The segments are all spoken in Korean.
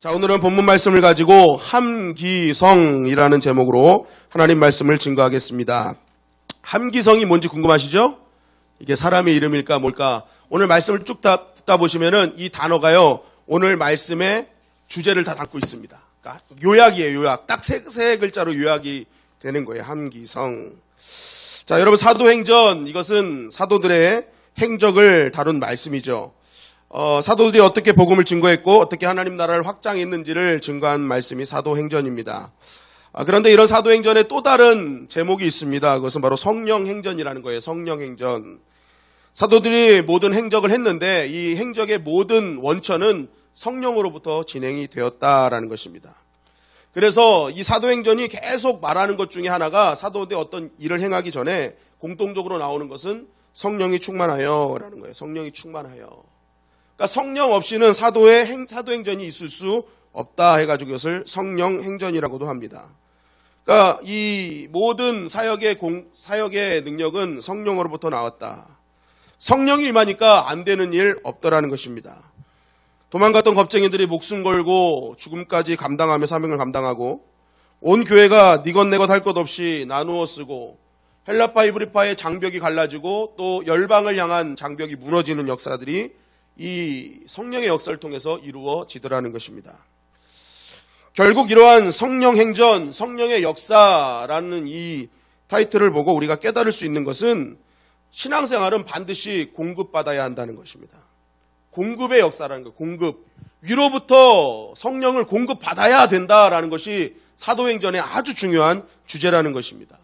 자, 오늘은 본문 말씀을 가지고 함기성이라는 제목으로 하나님 말씀을 증거하겠습니다. 함기성이 뭔지 궁금하시죠? 이게 사람의 이름일까 뭘까? 오늘 말씀을 쭉 듣다 보시면은 이 단어가요, 오늘 말씀의 주제를 다 담고 있습니다. 그러니까 요약이에요, 요약. 딱 세 글자로 요약이 되는 거예요, 함기성. 자, 여러분, 사도행전, 이것은 사도들의 행적을 다룬 말씀이죠. 사도들이 어떻게 복음을 증거했고 어떻게 하나님 나라를 확장했는지를 증거한 말씀이 사도행전입니다. 그런데 이런 사도행전에 또 다른 제목이 있습니다. 그것은 바로 성령행전이라는 거예요. 성령행전. 사도들이 모든 행적을 했는데 이 행적의 모든 원천은 성령으로부터 진행이 되었다라는 것입니다. 그래서 이 사도행전이 계속 말하는 것 중에 하나가 사도들이 어떤 일을 행하기 전에 공통적으로 나오는 것은 성령이 충만하여라는 거예요. 성령이 충만하여. 그러니까 성령 없이는 사도행전이 있을 수 없다 해가지고 이것을 성령행전이라고도 합니다. 그러니까 이 모든 사역의 능력은 성령으로부터 나왔다. 성령이 임하니까 안 되는 일 없더라는 것입니다. 도망갔던 겁쟁이들이 목숨 걸고 죽음까지 감당하며 사명을 감당하고 온 교회가 니것내것 할 것 없이 나누어 쓰고 헬라파 이브리파의 장벽이 갈라지고 또 열방을 향한 장벽이 무너지는 역사들이 이 성령의 역사를 통해서 이루어지더라는 것입니다. 결국 이러한 성령행전, 성령의 역사라는 이 타이틀을 보고 우리가 깨달을 수 있는 것은 신앙생활은 반드시 공급받아야 한다는 것입니다. 공급의 역사라는 거예요. 공급. 위로부터 성령을 공급받아야 된다라는 것이 사도행전의 아주 중요한 주제라는 것입니다.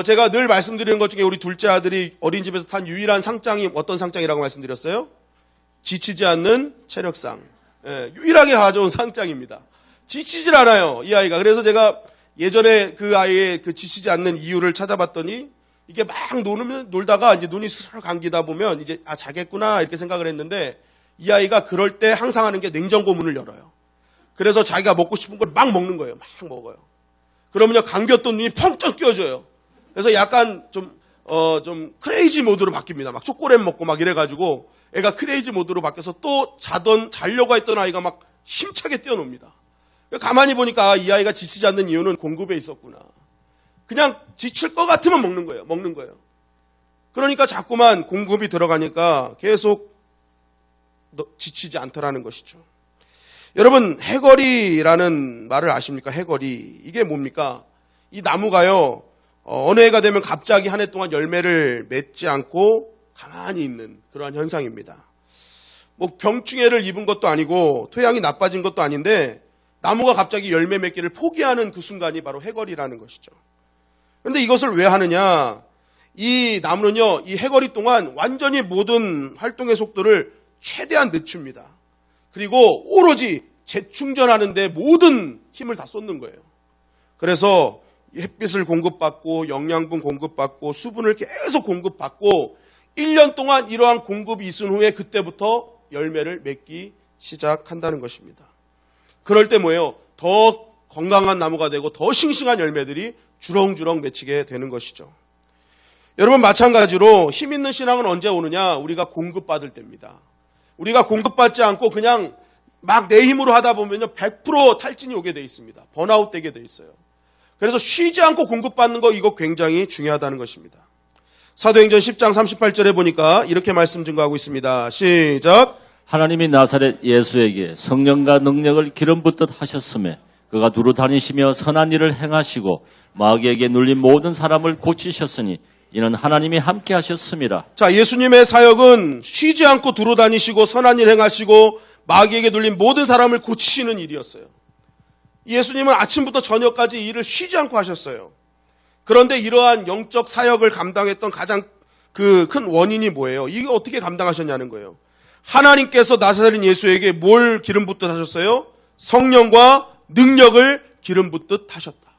제가 늘 말씀드리는 것 중에 우리 둘째 아들이 어린이집에서 탄 유일한 상장이 어떤 상장이라고 말씀드렸어요? 지치지 않는 체력상. 유일하게 가져온 상장입니다. 지치질 않아요, 이 아이가. 그래서 제가 예전에 그 아이의 그 지치지 않는 이유를 찾아봤더니 이게 막 놀다가 이제 눈이 스르르 감기다 보면 이제 자겠구나 이렇게 생각을 했는데 이 아이가 그럴 때 항상 하는 게 냉장고 문을 열어요. 그래서 자기가 먹고 싶은 걸 막 먹는 거예요. 막 먹어요. 그러면요, 감겼던 눈이 펑쩍 끼어져요. 그래서 약간 좀 크레이지 모드로 바뀝니다. 막 초콜릿 먹고 막 이래가지고 애가 크레이지 모드로 바뀌어서 또 자려고 했던 아이가 막 힘차게 뛰어놉니다. 가만히 보니까 이 아이가 지치지 않는 이유는 공급에 있었구나. 그냥 지칠 것 같으면 먹는 거예요. 그러니까 자꾸만 공급이 들어가니까 계속 지치지 않더라는 것이죠. 여러분, 해거리라는 말을 아십니까? 해거리. 이게 뭡니까? 이 나무가요, 어느 해가 되면 갑자기 한 해 동안 열매를 맺지 않고 가만히 있는 그러한 현상입니다. 뭐 병충해를 입은 것도 아니고 토양이 나빠진 것도 아닌데 나무가 갑자기 열매 맺기를 포기하는 그 순간이 바로 해거리라는 것이죠. 그런데 이것을 왜 하느냐? 이 나무는요, 이 해거리 동안 완전히 모든 활동의 속도를 최대한 늦춥니다. 그리고 오로지 재충전하는 데 모든 힘을 다 쏟는 거예요. 그래서 햇빛을 공급받고 영양분 공급받고 수분을 계속 공급받고 1년 동안 이러한 공급이 있은 후에 그때부터 열매를 맺기 시작한다는 것입니다. 그럴 때 뭐예요? 더 건강한 나무가 되고 더 싱싱한 열매들이 주렁주렁 맺히게 되는 것이죠. 여러분, 마찬가지로 힘 있는 신앙은 언제 오느냐? 우리가 공급받을 때입니다. 우리가 공급받지 않고 그냥 막 내 힘으로 하다 보면요, 100% 탈진이 오게 돼 있습니다. 번아웃 되게 돼 있어요. 그래서 쉬지 않고 공급받는 거, 이거 굉장히 중요하다는 것입니다. 사도행전 10장 38절에 보니까 이렇게 말씀 증거하고 있습니다. 시작. 하나님이 나사렛 예수에게 성령과 능력을 기름 붓듯 하셨으며 그가 두루 다니시며 선한 일을 행하시고 마귀에게 눌린 모든 사람을 고치셨으니 이는 하나님이 함께 하셨습니다. 자, 예수님의 사역은 쉬지 않고 두루 다니시고 선한 일 행하시고 마귀에게 눌린 모든 사람을 고치시는 일이었어요. 예수님은 아침부터 저녁까지 일을 쉬지 않고 하셨어요. 그런데 이러한 영적 사역을 감당했던 가장 그 큰 원인이 뭐예요? 이게 어떻게 감당하셨냐는 거예요. 하나님께서 나사렛 예수에게 뭘 기름 붓듯 하셨어요? 성령과 능력을 기름 붓듯 하셨다.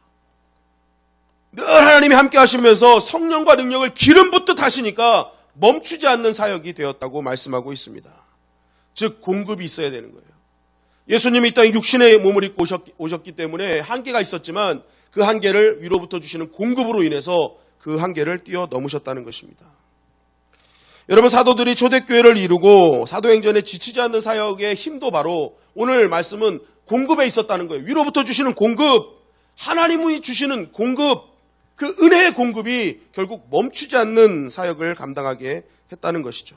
늘 하나님이 함께 하시면서 성령과 능력을 기름 붓듯 하시니까 멈추지 않는 사역이 되었다고 말씀하고 있습니다. 즉, 공급이 있어야 되는 거예요. 예수님이 이 땅에 육신의 몸을 입고 오셨기 때문에 한계가 있었지만 그 한계를 위로부터 주시는 공급으로 인해서 그 한계를 뛰어넘으셨다는 것입니다. 여러분, 사도들이 초대교회를 이루고 사도행전에 지치지 않는 사역의 힘도 바로 오늘 말씀은 공급에 있었다는 거예요. 위로부터 주시는 공급, 하나님이 주시는 공급, 그 은혜의 공급이 결국 멈추지 않는 사역을 감당하게 했다는 것이죠.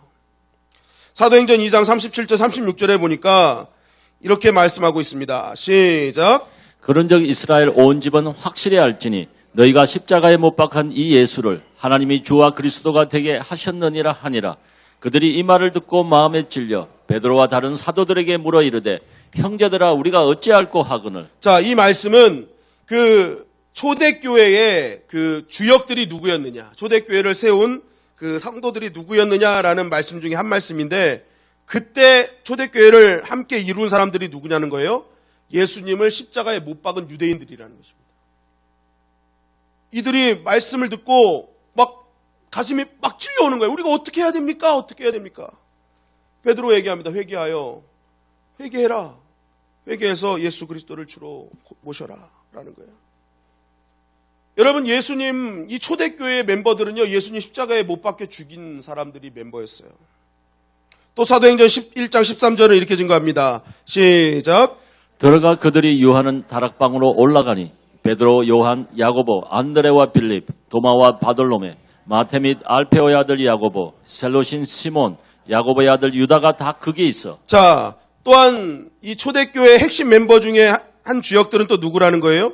사도행전 2장 37절 36절에 보니까 이렇게 말씀하고 있습니다. 시작. 그런즉 이스라엘 온 집은 확실히 알지니 너희가 십자가에 못 박한 이 예수를 하나님이 주와 그리스도가 되게 하셨느니라 하니라. 그들이 이 말을 듣고 마음에 찔려 베드로와 다른 사도들에게 물어 이르되 형제들아 우리가 어찌할꼬 하거늘. 자, 이 말씀은 그 초대교회의 그 주역들이 누구였느냐, 초대교회를 세운 그 성도들이 누구였느냐라는 말씀 중에 한 말씀인데, 그때 초대교회를 함께 이룬 사람들이 누구냐는 거예요. 예수님을 십자가에 못 박은 유대인들이라는 것입니다. 이들이 말씀을 듣고 막 가슴이 막 찔려오는 거예요. 우리가 어떻게 해야 됩니까? 어떻게 해야 됩니까? 베드로 얘기합니다. 회개하여, 회개해라. 회개해서 예수 그리스도를 주로 모셔라 라는 거예요. 여러분, 예수님, 이 초대교회의 멤버들은요, 예수님 십자가에 못 박혀 죽인 사람들이 멤버였어요. 또 사도행전 1장 13절은 이렇게 증거합니다. 시작. 들어가 그들이 유하는 다락방으로 올라가니 베드로, 요한, 야고보, 안드레와 빌립, 도마와 바돌로메, 마테 및 알페오의 아들 야고보, 셀로신 시몬, 야고보의 아들 유다가 다 거기에 있어. 자, 또한 이 초대교회 핵심 멤버 중에 한 주역들은 또 누구라는 거예요?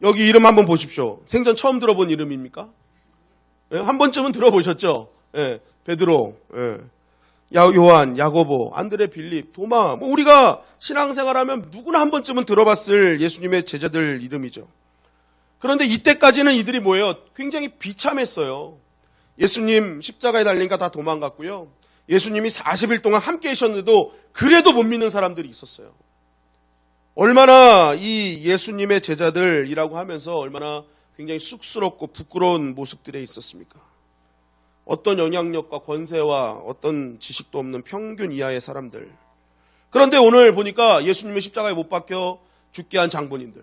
여기 이름 한번 보십시오. 생전 처음 들어본 이름입니까? 예, 한 번쯤은 들어보셨죠? 예, 베드로, 예, 요한, 야고보, 안드레, 빌립, 도마. 뭐 우리가 신앙생활하면 누구나 한 번쯤은 들어봤을 예수님의 제자들 이름이죠. 그런데 이때까지는 이들이 뭐예요? 굉장히 비참했어요. 예수님 십자가에 달리니까 다 도망갔고요. 예수님이 40일 동안 함께 계셨는데도 그래도 못 믿는 사람들이 있었어요. 얼마나 이 예수님의 제자들이라고 하면서 얼마나 굉장히 쑥스럽고 부끄러운 모습들에 있었습니까? 어떤 영향력과 권세와 어떤 지식도 없는 평균 이하의 사람들. 그런데 오늘 보니까 예수님의 십자가에 못 박혀 죽게 한 장본인들,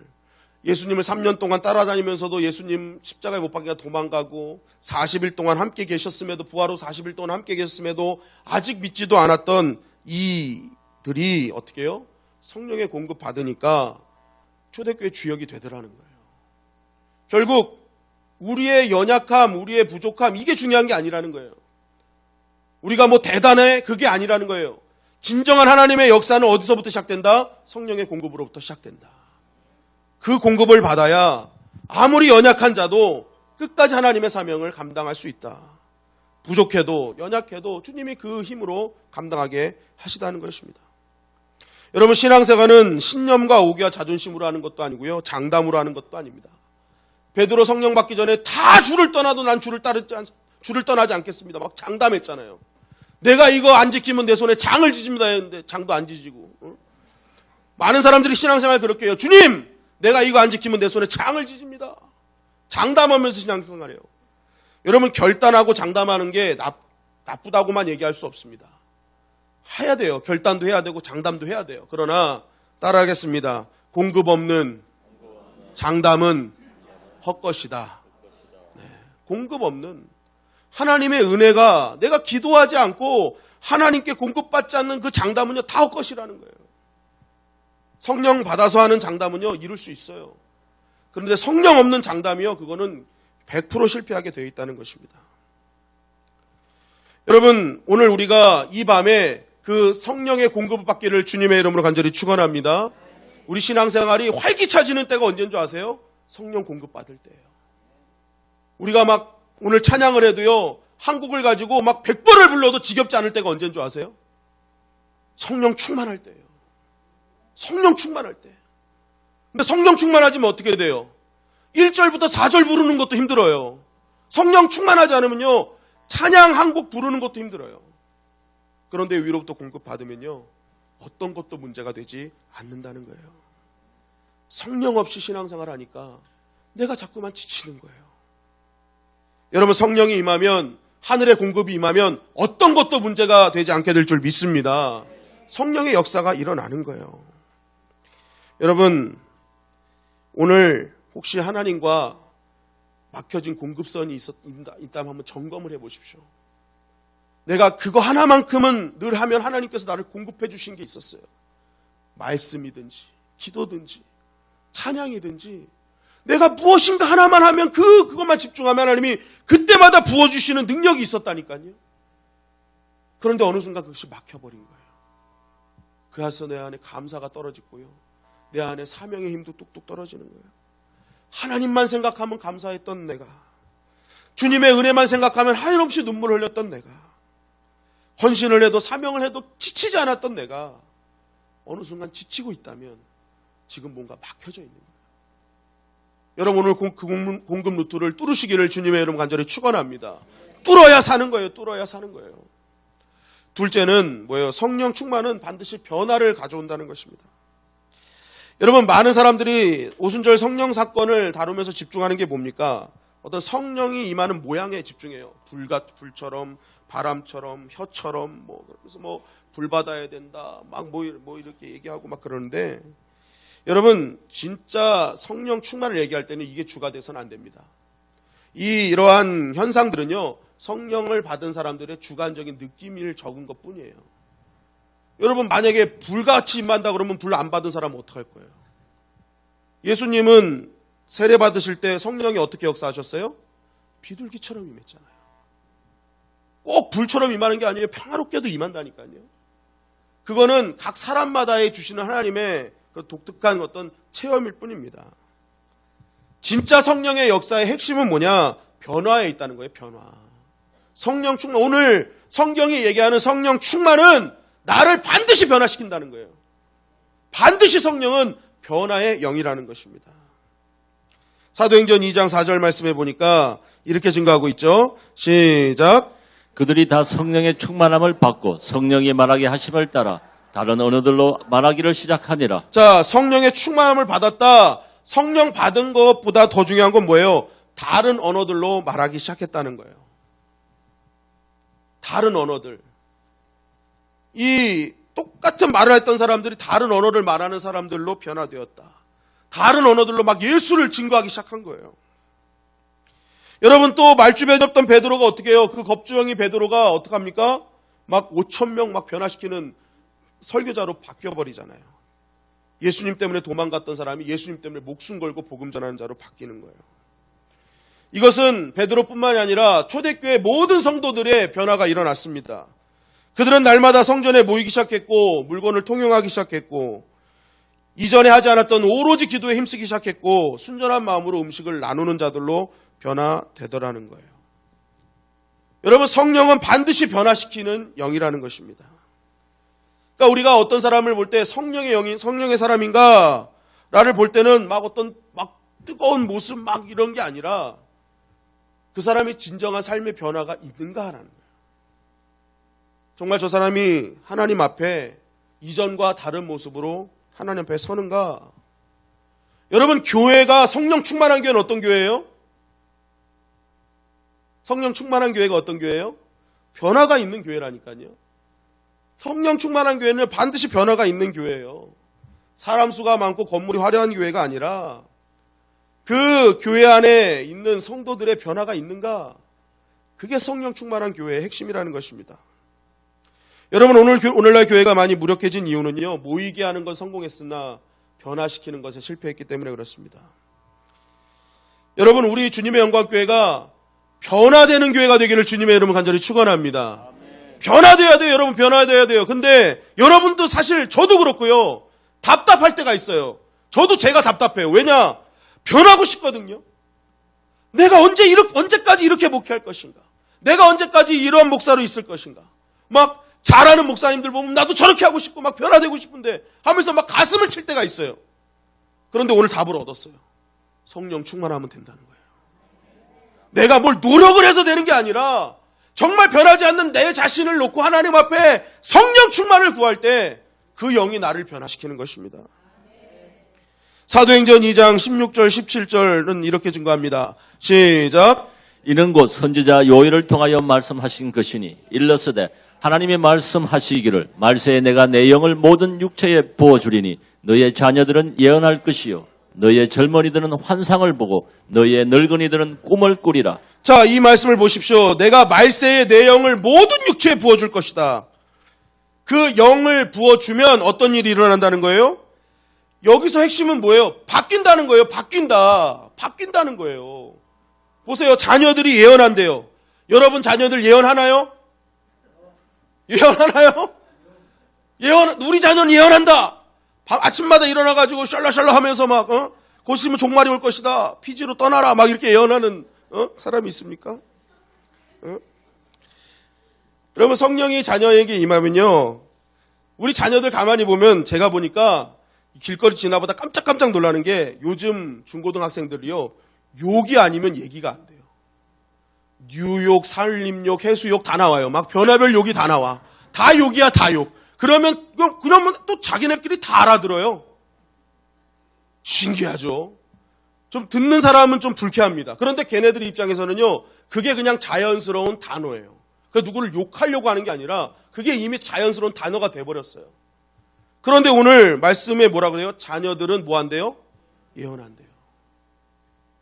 예수님을 3년 동안 따라다니면서도 예수님 십자가에 못 박혀 도망가고 40일 동안 함께 계셨음에도, 부활 후 40일 동안 함께 계셨음에도 아직 믿지도 않았던 이들이 어떻게 해요? 성령의 공급 받으니까 초대교회 주역이 되더라는 거예요. 결국 우리의 연약함, 우리의 부족함, 이게 중요한 게 아니라는 거예요. 우리가 뭐 대단해? 그게 아니라는 거예요. 진정한 하나님의 역사는 어디서부터 시작된다? 성령의 공급으로부터 시작된다. 그 공급을 받아야 아무리 연약한 자도 끝까지 하나님의 사명을 감당할 수 있다. 부족해도 연약해도 주님이 그 힘으로 감당하게 하시다는 것입니다. 여러분, 신앙생활은 신념과 오기와 자존심으로 하는 것도 아니고요, 장담으로 하는 것도 아닙니다. 베드로 성령 받기 전에 다 주를 떠나도 난 주를 떠나지 않겠습니다. 막 장담했잖아요. 내가 이거 안 지키면 내 손에 장을 지집니다 했는데 장도 안 지지고. 많은 사람들이 신앙생활 그렇게 해요. 주님, 내가 이거 안 지키면 내 손에 장을 지집니다. 장담하면서 신앙생활해요. 여러분, 결단하고 장담하는 게 나쁘다고만 얘기할 수 없습니다. 해야 돼요. 결단도 해야 되고 장담도 해야 돼요. 그러나 따라하겠습니다. 공급 없는 장담은 헛것이다. 네, 공급 없는 하나님의 은혜가, 내가 기도하지 않고 하나님께 공급받지 않는 그 장담은요, 다 헛것이라는 거예요. 성령 받아서 하는 장담은요, 이룰 수 있어요. 그런데 성령 없는 장담이요, 그거는 100% 실패하게 되어 있다는 것입니다. 여러분, 오늘 우리가 이 밤에 그 성령의 공급을 받기를 주님의 이름으로 간절히 축원합니다. 우리 신앙생활이 활기차지는 때가 언제인 줄 아세요? 성령 공급 받을 때예요. 우리가 막 오늘 찬양을 해도요, 한국을 가지고 막 100번을 불러도 지겹지 않을 때가 언제인 줄 아세요? 성령 충만할 때예요. 성령 충만할 때. 근데 성령 충만하지면 어떻게 돼요? 1절부터 4절 부르는 것도 힘들어요. 성령 충만하지 않으면요, 찬양 한 곡 부르는 것도 힘들어요. 그런데 위로부터 공급 받으면요, 어떤 것도 문제가 되지 않는다는 거예요. 성령 없이 신앙생활 하니까 내가 자꾸만 지치는 거예요. 여러분, 성령이 임하면, 하늘의 공급이 임하면 어떤 것도 문제가 되지 않게 될 줄 믿습니다. 성령의 역사가 일어나는 거예요. 여러분, 오늘 혹시 하나님과 막혀진 공급선이 있다면 한번 점검을 해 보십시오. 내가 그거 하나만큼은 늘 하면 하나님께서 나를 공급해 주신 게 있었어요. 말씀이든지 기도든지 찬양이든지 내가 무엇인가 하나만 하면 그것만 집중하면 하나님이 그때마다 부어주시는 능력이 있었다니까요. 그런데 어느 순간 그것이 막혀버린 거예요. 그래서 내 안에 감사가 떨어지고요. 내 안에 사명의 힘도 뚝뚝 떨어지는 거예요. 하나님만 생각하면 감사했던 내가, 주님의 은혜만 생각하면 하염없이 눈물을 흘렸던 내가, 헌신을 해도 사명을 해도 지치지 않았던 내가 어느 순간 지치고 있다면 지금 뭔가 막혀져 있는 거예요. 여러분 오늘 그 공급 루트를 뚫으시기를 주님의 이름 간절히 축원합니다. 뚫어야 사는 거예요. 뚫어야 사는 거예요. 둘째는 뭐예요? 성령 충만은 반드시 변화를 가져온다는 것입니다. 여러분 많은 사람들이 오순절 성령 사건을 다루면서 집중하는 게 뭡니까? 어떤 성령이 임하는 모양에 집중해요. 불처럼 바람처럼 혀처럼 그래서 불 받아야 된다 막 이렇게 얘기하고 막 그러는데 여러분 진짜 성령 충만을 얘기할 때는 이게 주가 돼서는 안 됩니다. 이러한 현상들은요 성령을 받은 사람들의 주관적인 느낌을 적은 것 뿐이에요. 여러분 만약에 불같이 임한다 그러면 불 안 받은 사람은 어떡할 거예요? 예수님은 세례 받으실 때 성령이 어떻게 역사하셨어요? 비둘기처럼 임했잖아요. 꼭 불처럼 임하는 게 아니에요. 평화롭게도 임한다니까요. 그거는 각 사람마다의 주시는 하나님의 그 독특한 어떤 체험일 뿐입니다. 진짜 성령의 역사의 핵심은 뭐냐? 변화에 있다는 거예요. 변화. 성령 충만. 오늘 성경이 얘기하는 성령 충만은 나를 반드시 변화시킨다는 거예요. 반드시 성령은 변화의 영이라는 것입니다. 사도행전 2장 4절 말씀해 보니까 이렇게 증거하고 있죠. 시작. 그들이 다 성령의 충만함을 받고 성령이 말하게 하심을 따라 다른 언어들로 말하기를 시작하니라. 자, 성령의 충만함을 받았다. 성령 받은 것보다 더 중요한 건 뭐예요? 다른 언어들로 말하기 시작했다는 거예요. 다른 언어들. 이 똑같은 말을 했던 사람들이 다른 언어를 말하는 사람들로 변화되었다. 다른 언어들로 막 예수를 증거하기 시작한 거예요. 여러분 또 말주변이 없던 베드로가 어떻게 해요? 그 겁주영이 베드로가 어떡합니까? 막 5,000명 막 변화시키는 설교자로 바뀌어버리잖아요. 예수님 때문에 도망갔던 사람이 예수님 때문에 목숨 걸고 복음 전하는 자로 바뀌는 거예요. 이것은 베드로뿐만이 아니라 초대교회 모든 성도들의 변화가 일어났습니다. 그들은 날마다 성전에 모이기 시작했고 물건을 통용하기 시작했고 이전에 하지 않았던 오로지 기도에 힘쓰기 시작했고 순전한 마음으로 음식을 나누는 자들로 변화되더라는 거예요. 여러분 성령은 반드시 변화시키는 영이라는 것입니다. 그러니까 우리가 어떤 사람을 볼 때 성령의 영인, 성령의 사람인가를 볼 때는 막 어떤 막 뜨거운 모습 막 이런 게 아니라 그 사람이 진정한 삶의 변화가 있는가라는 거예요. 정말 저 사람이 하나님 앞에 이전과 다른 모습으로 하나님 앞에 서는가? 여러분 교회가 성령 충만한 교회는 어떤 교회예요? 성령 충만한 교회가 어떤 교회예요? 변화가 있는 교회라니까요. 성령 충만한 교회는 반드시 변화가 있는 교회예요. 사람 수가 많고 건물이 화려한 교회가 아니라 그 교회 안에 있는 성도들의 변화가 있는가? 그게 성령 충만한 교회의 핵심이라는 것입니다. 여러분 오늘날 교회가 많이 무력해진 이유는요. 모이게 하는 건 성공했으나 변화시키는 것에 실패했기 때문에 그렇습니다. 여러분 우리 주님의 영광교회가 변화되는 교회가 되기를 주님의 이름을 간절히 축원합니다. 변화돼야 돼요. 여러분 변화돼야 돼요. 근데 여러분도 사실 저도 그렇고요. 답답할 때가 있어요. 저도 제가 답답해요. 왜냐? 변하고 싶거든요. 내가 언제까지 이렇게 목회할 것인가? 내가 언제까지 이러한 목사로 있을 것인가? 막 잘하는 목사님들 보면 나도 저렇게 하고 싶고 막 변화되고 싶은데 하면서 막 가슴을 칠 때가 있어요. 그런데 오늘 답을 얻었어요. 성령 충만하면 된다는 거예요. 내가 뭘 노력을 해서 되는 게 아니라 정말 변하지 않는 내 자신을 놓고 하나님 앞에 성령 충만을 구할 때 그 영이 나를 변화시키는 것입니다. 사도행전 2장 16절 17절은 이렇게 증거합니다. 시작. 이는 곧 선지자 요엘을 통하여 말씀하신 것이니 일러스되 하나님이 말씀하시기를 말세에 내가 내 영을 모든 육체에 부어주리니 너의 자녀들은 예언할 것이요 너희의 젊은이들은 환상을 보고 너희의 늙은이들은 꿈을 꾸리라. 자, 이 말씀을 보십시오. 내가 말세의 내 영을 모든 육체에 부어줄 것이다. 그 영을 부어주면 어떤 일이 일어난다는 거예요? 여기서 핵심은 뭐예요? 바뀐다는 거예요. 바뀐다는 거예요. 보세요. 자녀들이 예언한대요. 여러분 자녀들 예언하나요? 예언하나요? 우리 자녀는 예언한다. 아침마다 일어나가지고 샬라샬라 하면서 막, 곧 있으면 종말이 올 것이다. 피지로 떠나라. 막 이렇게 예언하는, 사람이 있습니까? 여러분, 성령이 자녀에게 임하면요. 우리 자녀들 가만히 보면 제가 보니까 길거리 지나보다 깜짝깜짝 놀라는 게 요즘 중고등학생들이요. 욕이 아니면 얘기가 안 돼요. 뉴욕, 산림욕, 해수욕 다 나와요. 막 변화별 욕이 다 나와. 다 욕이야, 다 욕. 그러면 또 자기네끼리 다 알아들어요. 신기하죠? 좀 듣는 사람은 좀 불쾌합니다. 그런데 걔네들 입장에서는요, 그게 그냥 자연스러운 단어예요. 그 누구를 욕하려고 하는 게 아니라 그게 이미 자연스러운 단어가 돼버렸어요. 그런데 오늘 말씀에 뭐라고 해요? 자녀들은 뭐 한대요? 예언한대요.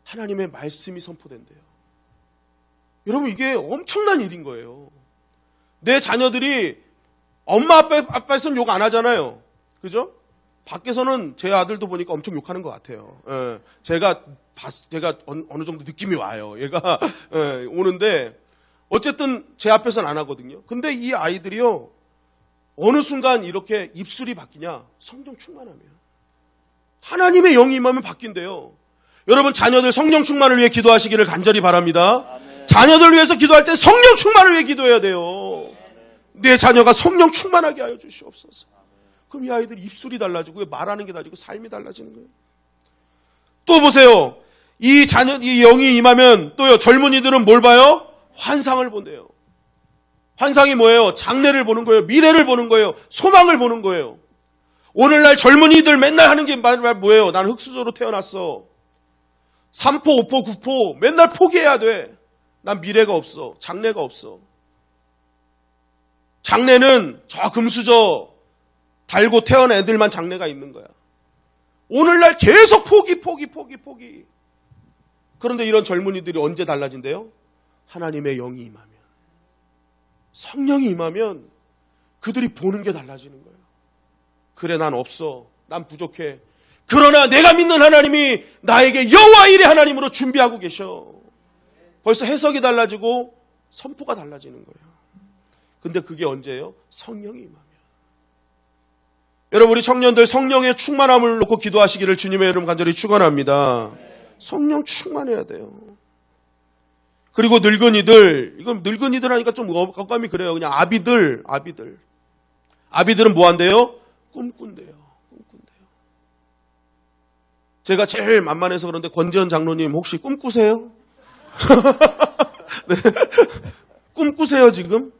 하나님의 말씀이 선포된대요. 여러분, 이게 엄청난 일인 거예요. 내 자녀들이 엄마 아빠에서는 욕 안 하잖아요. 그죠? 밖에서는 제 아들도 보니까 엄청 욕하는 것 같아요. 예, 제가 어느 정도 느낌이 와요. 얘가 오는데 어쨌든 제 앞에서는 안 하거든요. 근데 이 아이들이요. 어느 순간 이렇게 입술이 바뀌냐? 성령 충만하면. 하나님의 영이 임하면 바뀐대요. 여러분 자녀들 성령 충만을 위해 기도하시기를 간절히 바랍니다. 아멘. 자녀들 위해서 기도할 때 성령 충만을 위해 기도해야 돼요. 내 자녀가 성령 충만하게 하여 주시옵소서. 그럼 이 아이들 입술이 달라지고 말하는 게 달라지고 삶이 달라지는 거예요. 또 보세요. 이 영이 임하면 또요. 젊은이들은 뭘 봐요? 환상을 본대요. 환상이 뭐예요? 장래를 보는 거예요. 미래를 보는 거예요. 소망을 보는 거예요. 오늘날 젊은이들 맨날 하는 게 뭐예요? 난 흙수저로 태어났어. 3포, 5포, 9포 맨날 포기해야 돼. 난 미래가 없어. 장래가 없어. 장래는 저 금수저 달고 태어난 애들만 장래가 있는 거야. 오늘날 계속 포기. 그런데 이런 젊은이들이 언제 달라진대요? 하나님의 영이 임하면. 성령이 임하면 그들이 보는 게 달라지는 거예요. 그래, 난 없어. 난 부족해. 그러나 내가 믿는 하나님이 나에게 여호와 일의 하나님으로 준비하고 계셔. 벌써 해석이 달라지고 선포가 달라지는 거예요. 근데 그게 언제예요? 성령이 임하면. 여러분, 우리 청년들 성령의 충만함을 놓고 기도하시기를 주님의 이름 간절히 축원합니다. 성령 충만해야 돼요. 그리고 늙은이들, 이건 늙은이들 하니까 좀 깜깜이 그래요. 그냥 아비들은 뭐 한대요? 꿈꾼대요. 제가 제일 만만해서 그런데 권지현 장로님 혹시 꿈꾸세요? 네. 꿈꾸세요, 지금?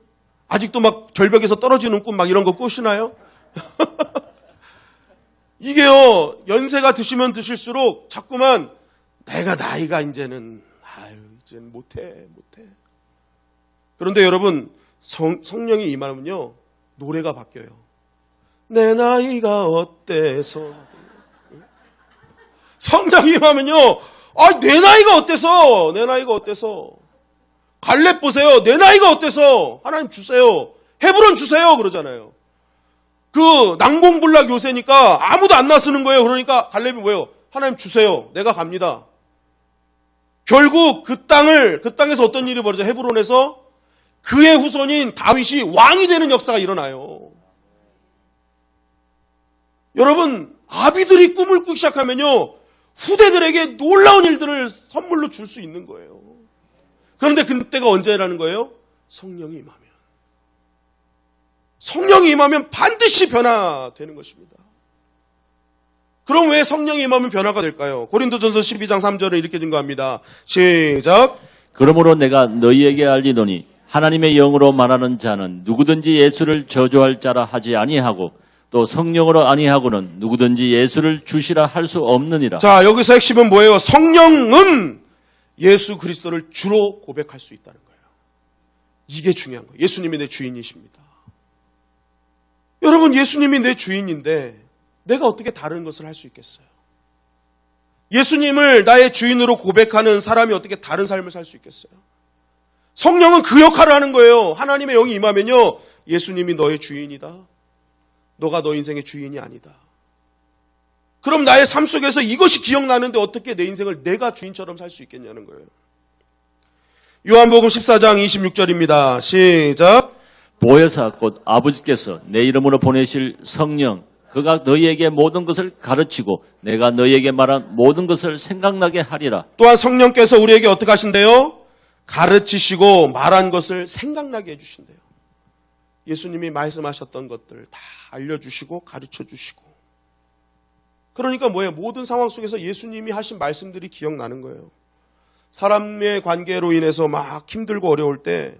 아직도 막 절벽에서 떨어지는 꿈 막 이런 거 꾸시나요? 이게요, 연세가 드시면 드실수록 자꾸만 내가 나이가 이제는 못해. 그런데 여러분, 성령이 임하면요, 노래가 바뀌어요. 내 나이가 어때서. 성령이 임하면요, 내 나이가 어때서. 갈렙 보세요. 내 나이가 어때서. 하나님 주세요. 헤브론 주세요. 그러잖아요. 그 난공불락 요새니까 아무도 안 나서는 거예요. 그러니까 갈렙이 뭐예요? 하나님 주세요. 내가 갑니다. 결국 그 땅에서 어떤 일이 벌어져? 헤브론에서 그의 후손인 다윗이 왕이 되는 역사가 일어나요. 여러분, 아비들이 꿈을 꾸기 시작하면요, 후대들에게 놀라운 일들을 선물로 줄 수 있는 거예요. 그런데 그때가 언제라는 거예요? 성령이 임하면. 성령이 임하면 반드시 변화되는 것입니다. 그럼 왜 성령이 임하면 변화가 될까요? 고린도전서 12장 3절을 이렇게 증거합니다. 시작. 그러므로 내가 너희에게 알리노니 하나님의 영으로 말하는 자는 누구든지 예수를 저주할 자라 하지 아니하고 또 성령으로 아니하고는 누구든지 예수를 주시라 할 수 없느니라. 자, 여기서 핵심은 뭐예요? 성령은 예수 그리스도를 주로 고백할 수 있다는 거예요. 이게 중요한 거예요. 예수님이 내 주인이십니다. 여러분, 예수님이 내 주인인데 내가 어떻게 다른 것을 할 수 있겠어요? 예수님을 나의 주인으로 고백하는 사람이 어떻게 다른 삶을 살 수 있겠어요? 성령은 그 역할을 하는 거예요. 하나님의 영이 임하면요, 예수님이 너의 주인이다. 너가 너 인생의 주인이 아니다. 그럼 나의 삶 속에서 이것이 기억나는데 어떻게 내 인생을 내가 주인처럼 살 수 있겠냐는 거예요. 요한복음 14장 26절입니다. 시작. 보혜사 곧 아버지께서 내 이름으로 보내실 성령 그가 너희에게 모든 것을 가르치고 내가 너희에게 말한 모든 것을 생각나게 하리라. 또한 성령께서 우리에게 어떻게 하신대요? 가르치시고 말한 것을 생각나게 해주신대요. 예수님이 말씀하셨던 것들 다 알려주시고 가르쳐주시고. 그러니까 뭐예요? 모든 상황 속에서 예수님이 하신 말씀들이 기억나는 거예요. 사람의 관계로 인해서 막 힘들고 어려울 때,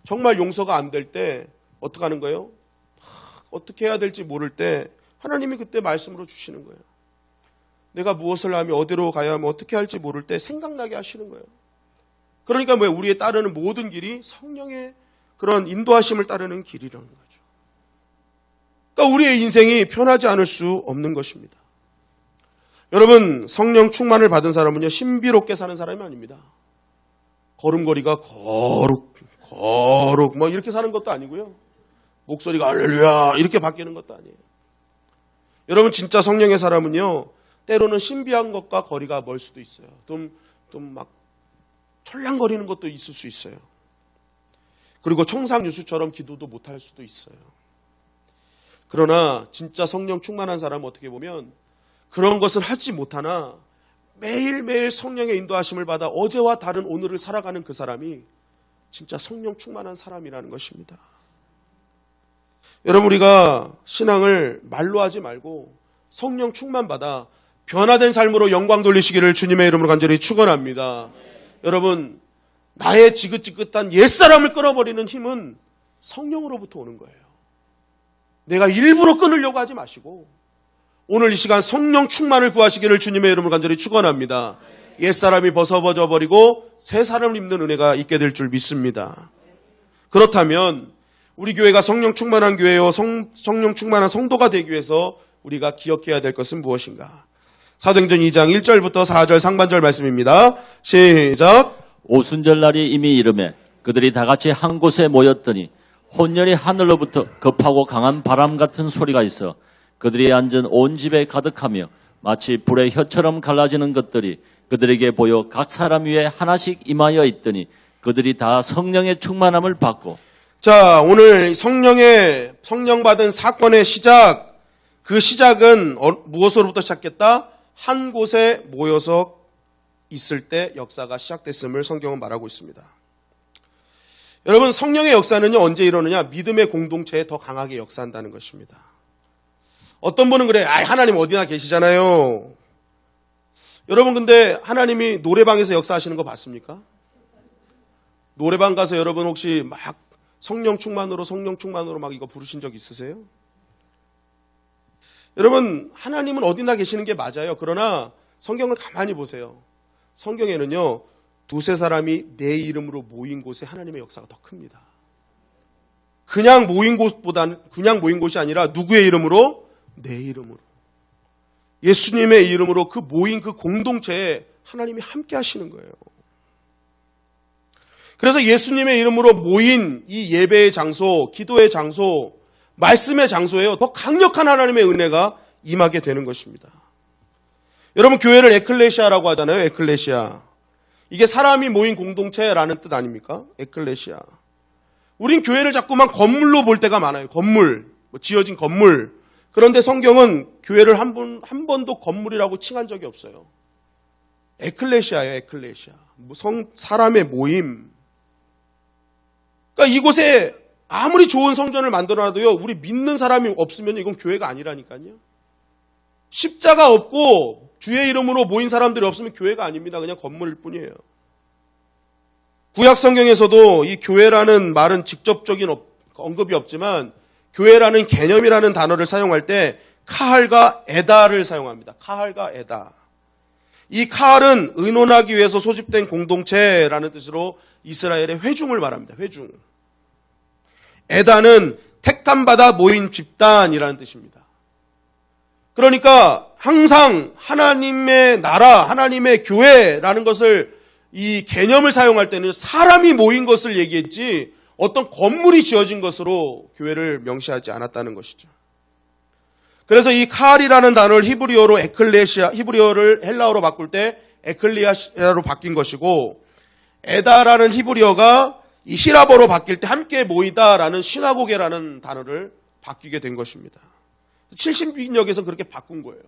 정말 용서가 안 될 때 어떻게 하는 거예요? 어떻게 해야 될지 모를 때 하나님이 그때 말씀으로 주시는 거예요. 내가 무엇을 하며 어디로 가야 하며 어떻게 할지 모를 때 생각나게 하시는 거예요. 그러니까 뭐예요? 우리의 따르는 모든 길이 성령의 그런 인도하심을 따르는 길이라는 거죠. 그러니까 우리의 인생이 편하지 않을 수 없는 것입니다. 여러분, 성령 충만을 받은 사람은요, 신비롭게 사는 사람이 아닙니다. 걸음걸이가 거룩 막 이렇게 사는 것도 아니고요. 목소리가 할렐루야 이렇게 바뀌는 것도 아니에요. 여러분, 진짜 성령의 사람은요, 때로는 신비한 것과 거리가 멀 수도 있어요. 좀 막 철랑거리는 것도 있을 수 있어요. 그리고 청상유수처럼 기도도 못할 수도 있어요. 그러나 진짜 성령 충만한 사람은 어떻게 보면 그런 것을 하지 못하나 매일매일 성령의 인도하심을 받아 어제와 다른 오늘을 살아가는 그 사람이 진짜 성령 충만한 사람이라는 것입니다. 여러분, 우리가 신앙을 말로 하지 말고 성령 충만 받아 변화된 삶으로 영광 돌리시기를 주님의 이름으로 간절히 축원합니다. 여러분, 나의 지긋지긋한 옛사람을 끌어버리는 힘은 성령으로부터 오는 거예요. 내가 일부러 끊으려고 하지 마시고 오늘 이 시간 성령 충만을 구하시기를 주님의 이름으로 간절히 축원합니다. 옛사람이 벗어버져 버리고 새 사람을 입는 은혜가 있게 될 줄 믿습니다. 그렇다면 우리 교회가 성령 충만한 교회요, 성령 충만한 성도가 되기 위해서 우리가 기억해야 될 것은 무엇인가? 사도행전 2장 1절부터 4절 상반절 말씀입니다. 시작. 오순절날이 이미 이르매 그들이 다 같이 한 곳에 모였더니 혼연히 하늘로부터 급하고 강한 바람 같은 소리가 있어 그들이 앉은 온 집에 가득하며 마치 불의 혀처럼 갈라지는 것들이 그들에게 보여 각 사람 위에 하나씩 임하여 있더니 그들이 다 성령의 충만함을 받고. 자, 오늘 성령 받은 사건의 시작, 그 시작은 무엇으로부터 시작했다? 한 곳에 모여서 있을 때 역사가 시작됐음을 성경은 말하고 있습니다. 여러분, 성령의 역사는요, 언제 이러느냐? 믿음의 공동체에 더 강하게 역사한다는 것입니다. 어떤 분은 그래, 하나님 어디나 계시잖아요. 여러분, 근데 하나님이 노래방에서 역사하시는 거 봤습니까? 노래방 가서 여러분 혹시 막 성령 충만으로 막 이거 부르신 적 있으세요? 여러분, 하나님은 어디나 계시는 게 맞아요. 그러나 성경을 가만히 보세요. 성경에는요, 두세 사람이 내 이름으로 모인 곳에 하나님의 역사가 더 큽니다. 그냥 모인 곳이 아니라 누구의 이름으로? 내 이름으로. 예수님의 이름으로 그 모인 그 공동체에 하나님이 함께 하시는 거예요. 그래서 예수님의 이름으로 모인 이 예배의 장소, 기도의 장소, 말씀의 장소에요, 더 강력한 하나님의 은혜가 임하게 되는 것입니다. 여러분, 교회를 에클레시아라고 하잖아요. 에클레시아. 이게 사람이 모인 공동체라는 뜻 아닙니까? 에클레시아. 우린 교회를 자꾸만 건물로 볼 때가 많아요. 건물, 지어진 건물. 그런데 성경은 교회를 한 번도 건물이라고 칭한 적이 없어요. 에클레시아예요. 에클레시아. 사람의 모임. 그러니까 이곳에 아무리 좋은 성전을 만들어놔도요, 우리 믿는 사람이 없으면 이건 교회가 아니라니까요. 십자가 없고 주의 이름으로 모인 사람들이 없으면 교회가 아닙니다. 그냥 건물일 뿐이에요. 구약 성경에서도 이 교회라는 말은 직접적인 언급이 없지만 교회라는 개념이라는 단어를 사용할 때 카할과 에다를 사용합니다. 카할과 에다. 이 카할은 의논하기 위해서 소집된 공동체라는 뜻으로 이스라엘의 회중을 말합니다. 회중. 에다는 택함받아 모인 집단이라는 뜻입니다. 그러니까 항상 하나님의 나라, 하나님의 교회라는 것을 이 개념을 사용할 때는 사람이 모인 것을 얘기했지 어떤 건물이 지어진 것으로 교회를 명시하지 않았다는 것이죠. 그래서 이 칼이라는 단어를 히브리어로 에클레시아, 히브리어를 헬라어로 바꿀 때 에클리아로 바뀐 것이고, 에다라는 히브리어가 이 히라버로 바뀔 때 함께 모이다라는 시나고게라는 단어를 바뀌게 된 것입니다. 70인역에서 그렇게 바꾼 거예요.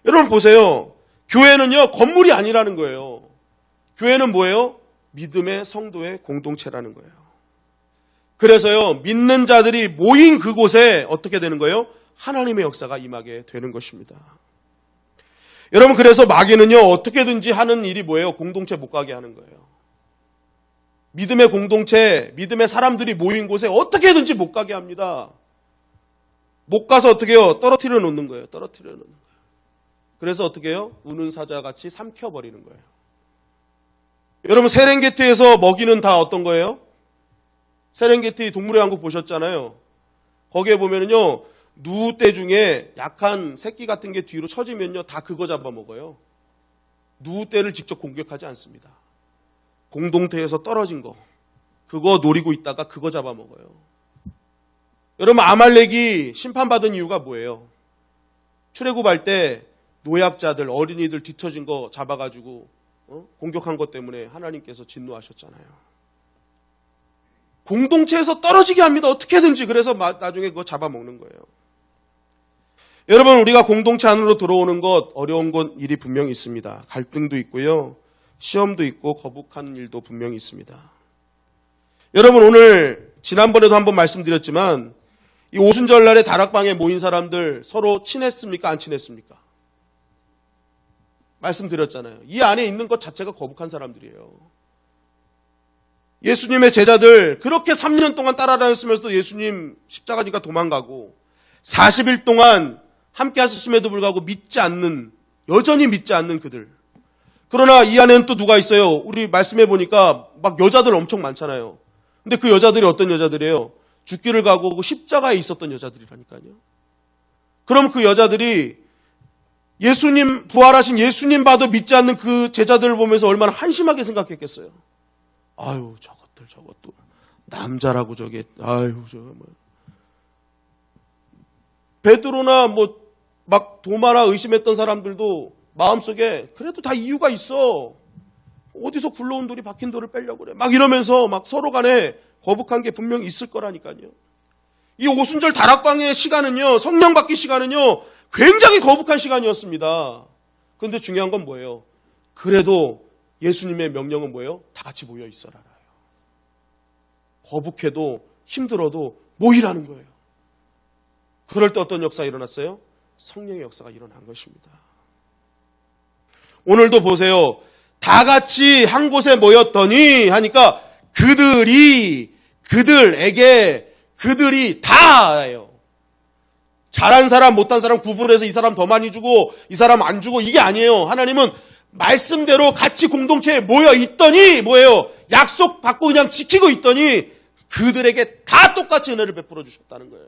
여러분 보세요. 교회는요, 건물이 아니라는 거예요. 교회는 뭐예요? 믿음의 성도의 공동체라는 거예요. 그래서요, 믿는 자들이 모인 그곳에 어떻게 되는 거예요? 하나님의 역사가 임하게 되는 것입니다. 여러분, 그래서 마귀는요, 어떻게든지 하는 일이 뭐예요? 공동체 못 가게 하는 거예요. 믿음의 공동체, 믿음의 사람들이 모인 곳에 어떻게든지 못 가게 합니다. 못 가서 어떻게 해요? 떨어뜨려 놓는 거예요. 떨어뜨려 놓는 거예요. 그래서 어떻게 해요? 우는 사자같이 삼켜버리는 거예요. 여러분, 세렝게티에서 먹이는 다 어떤 거예요? 세렝게티 동물의 왕국 보셨잖아요. 거기에 보면은요, 누떼 중에 약한 새끼 같은 게 뒤로 처지면요, 다 그거 잡아먹어요. 누떼를 직접 공격하지 않습니다. 공동체에서 떨어진 거, 그거 노리고 있다가 그거 잡아먹어요. 여러분, 아말렉이 심판받은 이유가 뭐예요? 출애굽할 때 노약자들, 어린이들 뒤처진 거 잡아가지고 공격한 것 때문에 하나님께서 진노하셨잖아요. 공동체에서 떨어지게 합니다. 어떻게든지. 그래서 나중에 그거 잡아먹는 거예요. 여러분, 우리가 공동체 안으로 들어오는 것 어려운 것 일이 분명히 있습니다. 갈등도 있고요. 시험도 있고 거북한 일도 분명히 있습니다. 여러분, 오늘 지난번에도 한번 말씀드렸지만 이 오순절날에 다락방에 모인 사람들 서로 친했습니까? 안 친했습니까? 말씀드렸잖아요. 이 안에 있는 것 자체가 거북한 사람들이에요. 예수님의 제자들 그렇게 3년 동안 따라다녔으면서도 예수님 십자가니까 도망가고 40일 동안 함께 하셨음에도 불구하고 여전히 믿지 않는 그들. 그러나 이 안에는 또 누가 있어요? 우리 말씀해 보니까 막 여자들 엄청 많잖아요. 근데 그 여자들이 어떤 여자들이에요? 죽기를 각오하고 십자가에 있었던 여자들이라니까요. 그럼 그 여자들이 예수님, 부활하신 예수님 봐도 믿지 않는 그 제자들을 보면서 얼마나 한심하게 생각했겠어요. 아유, 저것도 남자라고 저게, 아유, 저거 뭐. 베드로나 막 도마나 의심했던 사람들도 마음속에 그래도 다 이유가 있어. 어디서 굴러온 돌이 박힌 돌을 빼려고 그래. 막 이러면서 막 서로 간에 거북한 게 분명히 있을 거라니까요. 이 오순절 다락방의 시간은요, 성령 받기 시간은요, 굉장히 거북한 시간이었습니다. 그런데 중요한 건 뭐예요? 그래도 예수님의 명령은 뭐예요? 다 같이 모여 있어라요. 거북해도 힘들어도 모이라는 거예요. 그럴 때 어떤 역사가 일어났어요? 성령의 역사가 일어난 것입니다. 오늘도 보세요. 다 같이 한 곳에 모였더니 하니까 그들이 다예요. 잘한 사람, 못한 사람 구분해서 이 사람 더 많이 주고 이 사람 안 주고 이게 아니에요. 하나님은 말씀대로 같이 공동체에 모여 있더니 뭐예요? 약속 받고 그냥 지키고 있더니 그들에게 다 똑같이 은혜를 베풀어 주셨다는 거예요.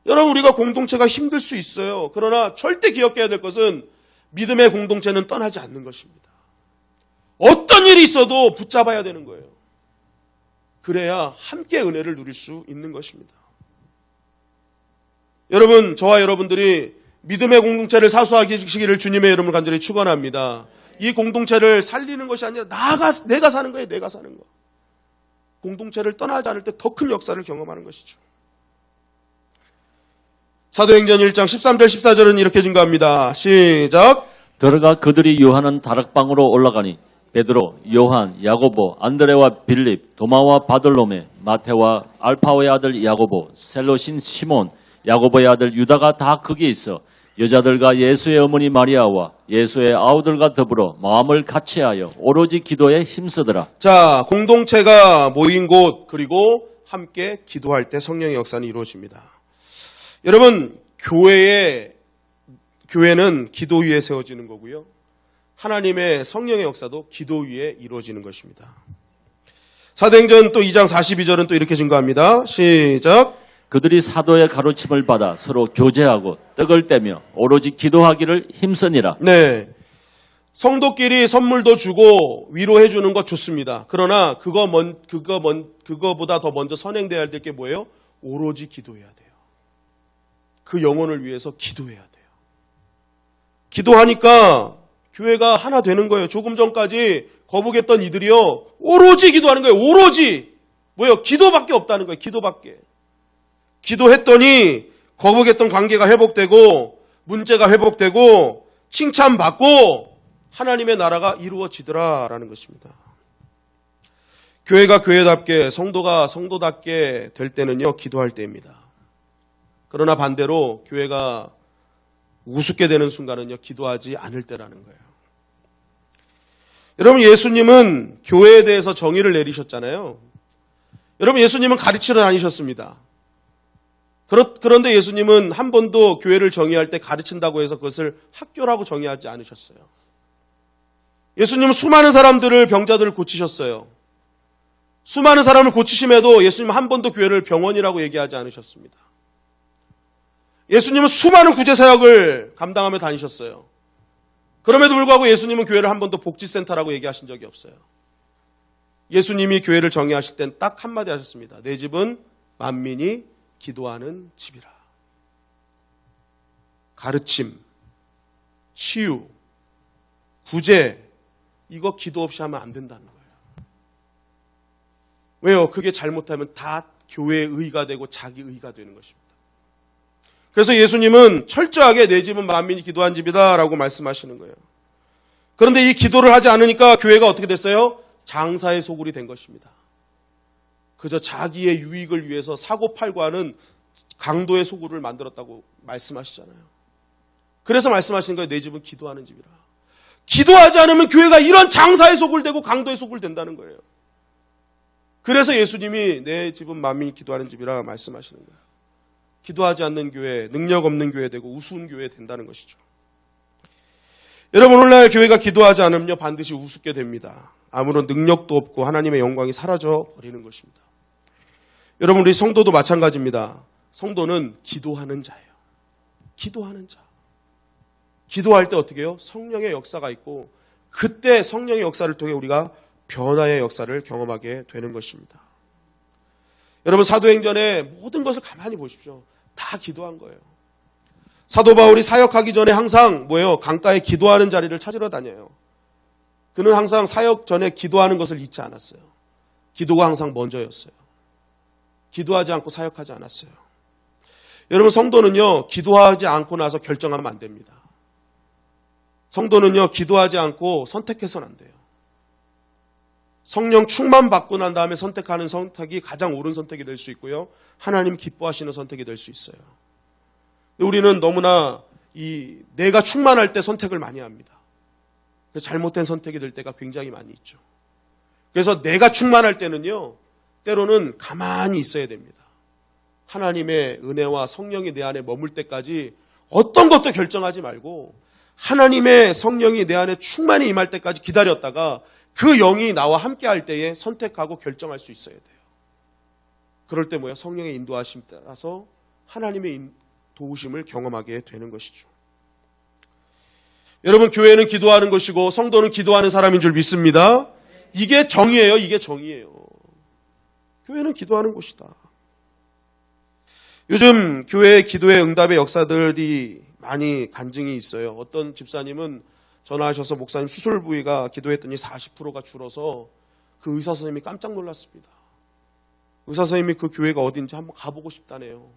여러분, 우리가 공동체가 힘들 수 있어요. 그러나 절대 기억해야 될 것은 믿음의 공동체는 떠나지 않는 것입니다. 어떤 일이 있어도 붙잡아야 되는 거예요. 그래야 함께 은혜를 누릴 수 있는 것입니다. 여러분, 저와 여러분들이 믿음의 공동체를 사수하시기를 주님의 이름을 간절히 축원합니다. 이 공동체를 살리는 것이 아니라 내가 사는 거예요. 내가 사는 거. 공동체를 떠나지 않을 때 더 큰 역사를 경험하는 것이죠. 사도행전 1장 13절 14절은 이렇게 증거합니다. 시작. 들어가 그들이 요한은 다락방으로 올라가니 베드로, 요한, 야고보, 안드레와 빌립, 도마와 바돌로메, 마테와 알파오의 아들 야고보, 셀로신 시몬, 야고보의 아들 유다가 다 거기에 있어 여자들과 예수의 어머니 마리아와 예수의 아우들과 더불어 마음을 같이하여 오로지 기도에 힘쓰더라. 자, 공동체가 모인 곳 그리고 함께 기도할 때 성령의 역사는 이루어집니다. 여러분, 교회는 기도 위에 세워지는 거고요. 하나님의 성령의 역사도 기도 위에 이루어지는 것입니다. 사도행전 또 2장 42절은 또 이렇게 증거합니다. 시작. 그들이 사도의 가르침을 받아 서로 교제하고 떡을 떼며 오로지 기도하기를 힘쓰니라. 네. 성도끼리 선물도 주고 위로해 주는 것 좋습니다. 그러나 그거보다 더 먼저 선행돼야 될 게 뭐예요? 오로지 기도해야 돼요. 그 영혼을 위해서 기도해야 돼요. 기도하니까 교회가 하나 되는 거예요. 조금 전까지 거북했던 이들이요. 오로지 기도하는 거예요. 오로지. 뭐예요? 기도밖에 없다는 거예요. 기도밖에. 기도했더니 거북했던 관계가 회복되고 문제가 회복되고 칭찬받고 하나님의 나라가 이루어지더라라는 것입니다. 교회가 교회답게 성도가 성도답게 될 때는요. 기도할 때입니다. 그러나 반대로 교회가 우습게 되는 순간은요. 기도하지 않을 때라는 거예요. 여러분 예수님은 교회에 대해서 정의를 내리셨잖아요. 여러분 예수님은 가르치러 다니셨습니다. 그런데 예수님은 한 번도 교회를 정의할 때 가르친다고 해서 그것을 학교라고 정의하지 않으셨어요. 예수님은 수많은 사람들을 병자들을 고치셨어요. 수많은 사람을 고치심에도 예수님은 한 번도 교회를 병원이라고 얘기하지 않으셨습니다. 예수님은 수많은 구제사역을 감당하며 다니셨어요. 그럼에도 불구하고 예수님은 교회를 한 번도 복지센터라고 얘기하신 적이 없어요. 예수님이 교회를 정의하실 땐 딱 한마디 하셨습니다. 내 집은 만민이 기도하는 집이라. 가르침, 치유, 구제, 이거 기도 없이 하면 안 된다는 거예요. 왜요? 그게 잘못하면 다 교회의 의가 되고 자기 의가 되는 것입니다. 그래서 예수님은 철저하게 내 집은 만민이 기도한 집이다 라고 말씀하시는 거예요. 그런데 이 기도를 하지 않으니까 교회가 어떻게 됐어요? 장사의 소굴이 된 것입니다. 그저 자기의 유익을 위해서 사고팔고 하는 강도의 소굴을 만들었다고 말씀하시잖아요. 그래서 말씀하시는 거예요. 내 집은 기도하는 집이라. 기도하지 않으면 교회가 이런 장사의 소굴 되고 강도의 소굴 된다는 거예요. 그래서 예수님이 내 집은 만민이 기도하는 집이라 말씀하시는 거예요. 기도하지 않는 교회, 능력 없는 교회 되고 우스운 교회 된다는 것이죠. 여러분 오늘날 교회가 기도하지 않으면 반드시 우습게 됩니다. 아무런 능력도 없고 하나님의 영광이 사라져 버리는 것입니다. 여러분 우리 성도도 마찬가지입니다. 성도는 기도하는 자예요. 기도하는 자. 기도할 때 어떻게 해요? 성령의 역사가 있고 그때 성령의 역사를 통해 우리가 변화의 역사를 경험하게 되는 것입니다. 여러분 사도행전의 모든 것을 가만히 보십시오. 다 기도한 거예요. 사도 바울이 사역하기 전에 항상 뭐예요? 강가에 기도하는 자리를 찾으러 다녀요. 그는 항상 사역 전에 기도하는 것을 잊지 않았어요. 기도가 항상 먼저였어요. 기도하지 않고 사역하지 않았어요. 여러분 성도는요. 기도하지 않고 나서 결정하면 안 됩니다. 성도는요. 기도하지 않고 선택해서는 안 돼요. 성령 충만 받고 난 다음에 선택하는 선택이 가장 옳은 선택이 될 수 있고요. 하나님 기뻐하시는 선택이 될 수 있어요. 우리는 너무나 내가 충만할 때 선택을 많이 합니다. 그래서 잘못된 선택이 될 때가 굉장히 많이 있죠. 그래서 내가 충만할 때는요. 때로는 가만히 있어야 됩니다. 하나님의 은혜와 성령이 내 안에 머물 때까지 어떤 것도 결정하지 말고 하나님의 성령이 내 안에 충만히 임할 때까지 기다렸다가 그 영이 나와 함께 할 때에 선택하고 결정할 수 있어야 돼요. 그럴 때 뭐야? 성령의 인도하심 따라서 하나님의 도우심을 경험하게 되는 것이죠. 여러분 교회는 기도하는 것이고 성도는 기도하는 사람인 줄 믿습니다. 이게 정의예요. 이게 정의예요. 교회는 기도하는 곳이다. 요즘 교회 기도의 응답의 역사들이 많이 간증이 있어요. 어떤 집사님은 전화하셔서 목사님 수술 부위가 기도했더니 40%가 줄어서 그 의사 선생님이 깜짝 놀랐습니다. 의사 선생님이 그 교회가 어딘지 한번 가보고 싶다네요.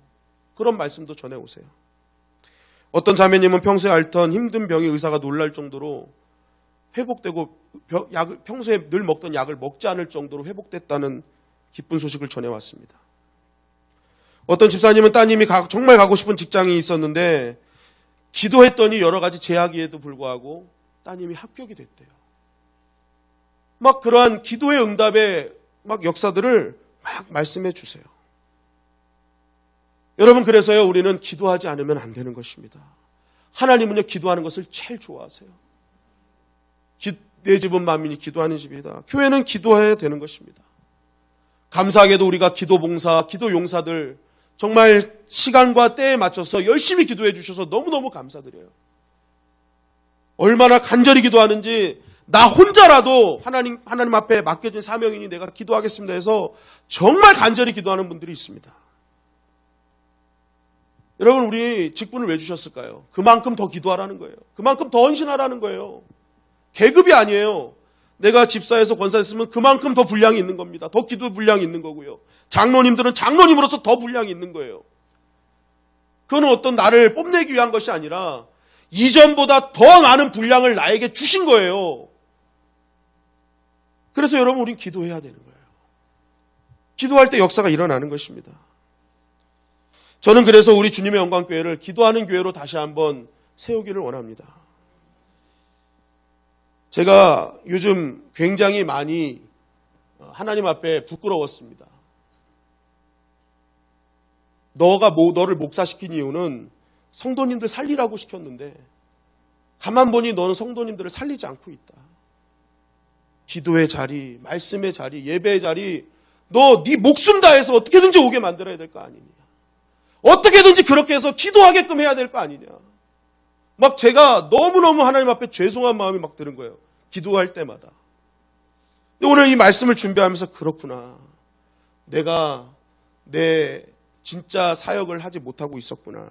그런 말씀도 전해오세요. 어떤 자매님은 평소에 앓던 힘든 병이 의사가 놀랄 정도로 회복되고 평소에 늘 먹던 약을 먹지 않을 정도로 회복됐다는 기쁜 소식을 전해왔습니다. 어떤 집사님은 따님이 정말 가고 싶은 직장이 있었는데 기도했더니 여러 가지 제약에도 불구하고 따님이 합격이 됐대요. 막 그러한 기도의 응답의 막 역사들을 막 말씀해 주세요. 여러분 그래서요 우리는 기도하지 않으면 안 되는 것입니다. 하나님은요 기도하는 것을 제일 좋아하세요. 내 집은 만민이 기도하는 집이다. 교회는 기도해야 되는 것입니다. 감사하게도 우리가 기도 봉사, 기도 용사들 정말 시간과 때에 맞춰서 열심히 기도해 주셔서 너무너무 감사드려요. 얼마나 간절히 기도하는지 나 혼자라도 하나님 앞에 맡겨진 사명이니 내가 기도하겠습니다 해서 정말 간절히 기도하는 분들이 있습니다. 여러분, 우리 직분을 왜 주셨을까요? 그만큼 더 기도하라는 거예요. 그만큼 더 헌신하라는 거예요. 계급이 아니에요. 내가 집사에서 권사했으면 그만큼 더 분량이 있는 겁니다. 더 기도 분량이 있는 거고요. 장로님들은 장로님으로서 더 분량이 있는 거예요. 그건 어떤 나를 뽐내기 위한 것이 아니라 이전보다 더 많은 분량을 나에게 주신 거예요. 그래서 여러분, 우린 기도해야 되는 거예요. 기도할 때 역사가 일어나는 것입니다. 저는 그래서 우리 주님의 영광교회를 기도하는 교회로 다시 한번 세우기를 원합니다. 제가 요즘 굉장히 많이 하나님 앞에 부끄러웠습니다. 너를 목사시킨 이유는 성도님들 살리라고 시켰는데 가만 보니 너는 성도님들을 살리지 않고 있다. 기도의 자리, 말씀의 자리, 예배의 자리, 너 네 목숨 다해서 어떻게든지 오게 만들어야 될 거 아니냐. 어떻게든지 그렇게 해서 기도하게끔 해야 될 거 아니냐. 막 제가 너무너무 하나님 앞에 죄송한 마음이 막 드는 거예요. 기도할 때마다. 근데 오늘 이 말씀을 준비하면서 그렇구나. 내가 내 진짜 사역을 하지 못하고 있었구나.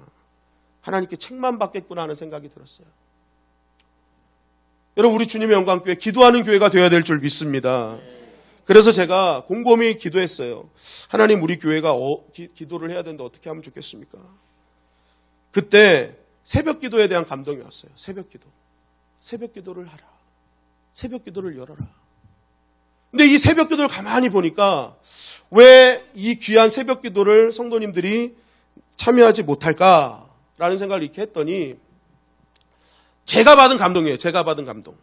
하나님께 책만 받겠구나 하는 생각이 들었어요. 여러분, 우리 주님의 영광교회 기도하는 교회가 되어야 될 줄 믿습니다. 그래서 제가 곰곰이 기도했어요. 하나님, 우리 교회가 기도를 해야 되는데 어떻게 하면 좋겠습니까? 그때 새벽 기도에 대한 감동이 왔어요. 새벽 기도. 새벽 기도를 하라. 새벽 기도를 열어라. 근데 이 새벽 기도를 가만히 보니까 왜 이 귀한 새벽 기도를 성도님들이 참여하지 못할까라는 생각을 이렇게 했더니 제가 받은 감동이에요. 제가 받은 감동.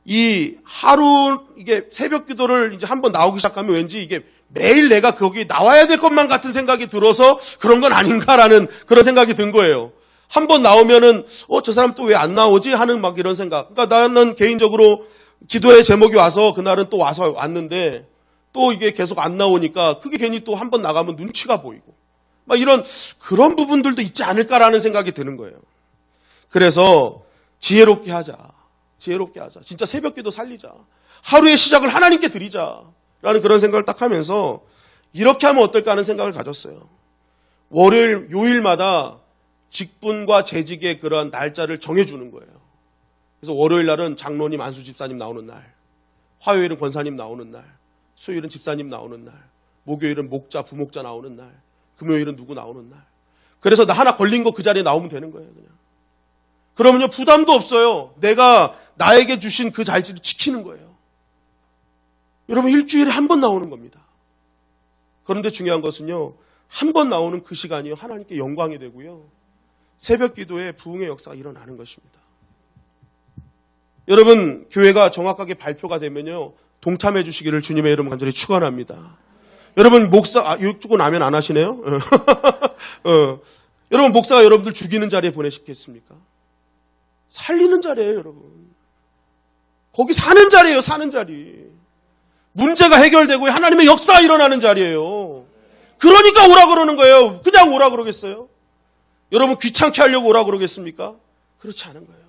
이 하루 이게 새벽 기도를 이제 한번 나오기 시작하면 왠지 이게 매일 내가 거기 나와야 될 것만 같은 생각이 들어서 그런 건 아닌가라는 그런 생각이 든 거예요. 한번 나오면은 저 사람 또 왜 안 나오지 하는 막 이런 생각. 그러니까 나는 개인적으로 기도의 제목이 와서 그날은 또 와서 왔는데 또 이게 계속 안 나오니까 그게 괜히 또 한번 나가면 눈치가 보이고 막 이런 그런 부분들도 있지 않을까라는 생각이 드는 거예요. 그래서 지혜롭게 하자. 지혜롭게 하자. 진짜 새벽기도 살리자. 하루의 시작을 하나님께 드리자라는 그런 생각을 딱 하면서 이렇게 하면 어떨까 하는 생각을 가졌어요. 월요일, 요일마다 직분과 재직의 그런 날짜를 정해주는 거예요. 그래서 월요일 날은 장로님, 안수 집사님 나오는 날, 화요일은 권사님 나오는 날, 수요일은 집사님 나오는 날, 목요일은 목자, 부목자 나오는 날, 금요일은 누구 나오는 날. 그래서 나 하나 걸린 거 그 자리에 나오면 되는 거예요, 그냥. 그러면요, 부담도 없어요. 내가 나에게 주신 그 자리를 지키는 거예요. 여러분, 일주일에 한 번 나오는 겁니다. 그런데 중요한 것은요, 한 번 나오는 그 시간이요, 하나님께 영광이 되고요, 새벽 기도에 부흥의 역사가 일어나는 것입니다. 여러분, 교회가 정확하게 발표가 되면요, 동참해 주시기를 주님의 이름으로 간절히 축원합니다. 여러분, 목사, 이쪽은 아멘 안 하시네요? 여러분, 목사가 여러분들 죽이는 자리에 보내시겠습니까? 살리는 자리예요, 여러분. 거기 사는 자리예요, 사는 자리. 문제가 해결되고 하나님의 역사가 일어나는 자리예요. 그러니까 오라 그러는 거예요. 그냥 오라 그러겠어요? 여러분, 귀찮게 하려고 오라 그러겠습니까? 그렇지 않은 거예요.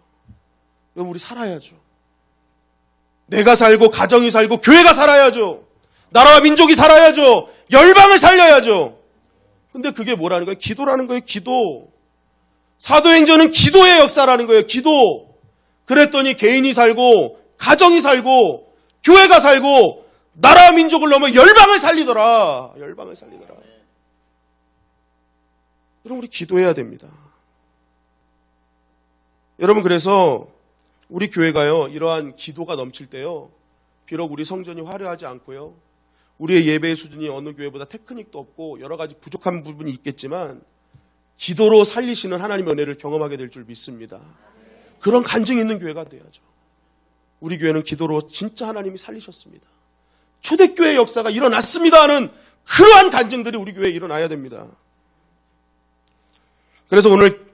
여러분, 우리 살아야죠. 내가 살고 가정이 살고 교회가 살아야죠. 나라와 민족이 살아야죠. 열방을 살려야죠. 근데 그게 뭐라는 거예요? 기도라는 거예요. 기도. 사도행전은 기도의 역사라는 거예요. 기도. 그랬더니 개인이 살고 가정이 살고 교회가 살고 나라와 민족을 넘어 열방을 살리더라. 열방을 살리더라. 여러분, 우리 기도해야 됩니다. 여러분, 그래서 우리 교회가요, 이러한 기도가 넘칠 때요, 비록 우리 성전이 화려하지 않고요, 우리의 예배의 수준이 어느 교회보다 테크닉도 없고 여러 가지 부족한 부분이 있겠지만 기도로 살리시는 하나님의 은혜를 경험하게 될 줄 믿습니다. 그런 간증이 있는 교회가 돼야죠. 우리 교회는 기도로 진짜 하나님이 살리셨습니다. 초대교회의 역사가 일어났습니다 하는 그러한 간증들이 우리 교회에 일어나야 됩니다. 그래서 오늘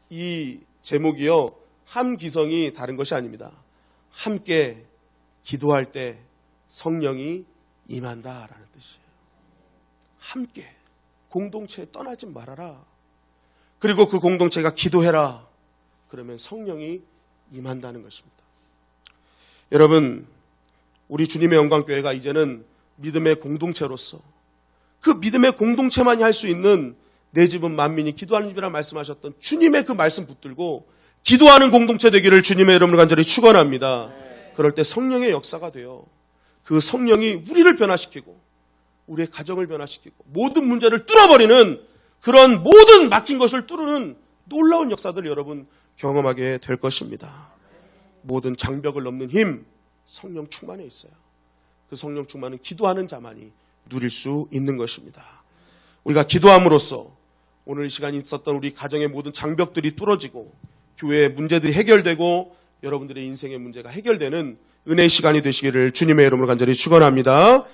이 제목이요, 함기성이 다른 것이 아닙니다. 함께 기도할 때 성령이 임한다라는 뜻이에요. 함께. 공동체에 떠나지 말아라. 그리고 그 공동체가 기도해라. 그러면 성령이 임한다는 것입니다. 여러분, 우리 주님의 영광교회가 이제는 믿음의 공동체로서 그 믿음의 공동체만이 할 수 있는 내 집은 만민이 기도하는 집이라 말씀하셨던 주님의 그 말씀 붙들고 기도하는 공동체 되기를 주님의 이름으로 간절히 축원합니다. 그럴 때 성령의 역사가 돼요. 그 성령이 우리를 변화시키고 우리의 가정을 변화시키고 모든 문제를 뚫어버리는 그런 모든 막힌 것을 뚫는 놀라운 역사들을 여러분 경험하게 될 것입니다. 모든 장벽을 넘는 힘, 성령 충만에 있어요. 그 성령 충만은 기도하는 자만이 누릴 수 있는 것입니다. 우리가 기도함으로써 오늘 이 시간에 있었던 우리 가정의 모든 장벽들이 뚫어지고 교회의 문제들이 해결되고 여러분들의 인생의 문제가 해결되는 은혜의 시간이 되시기를 주님의 이름으로 간절히 축원합니다.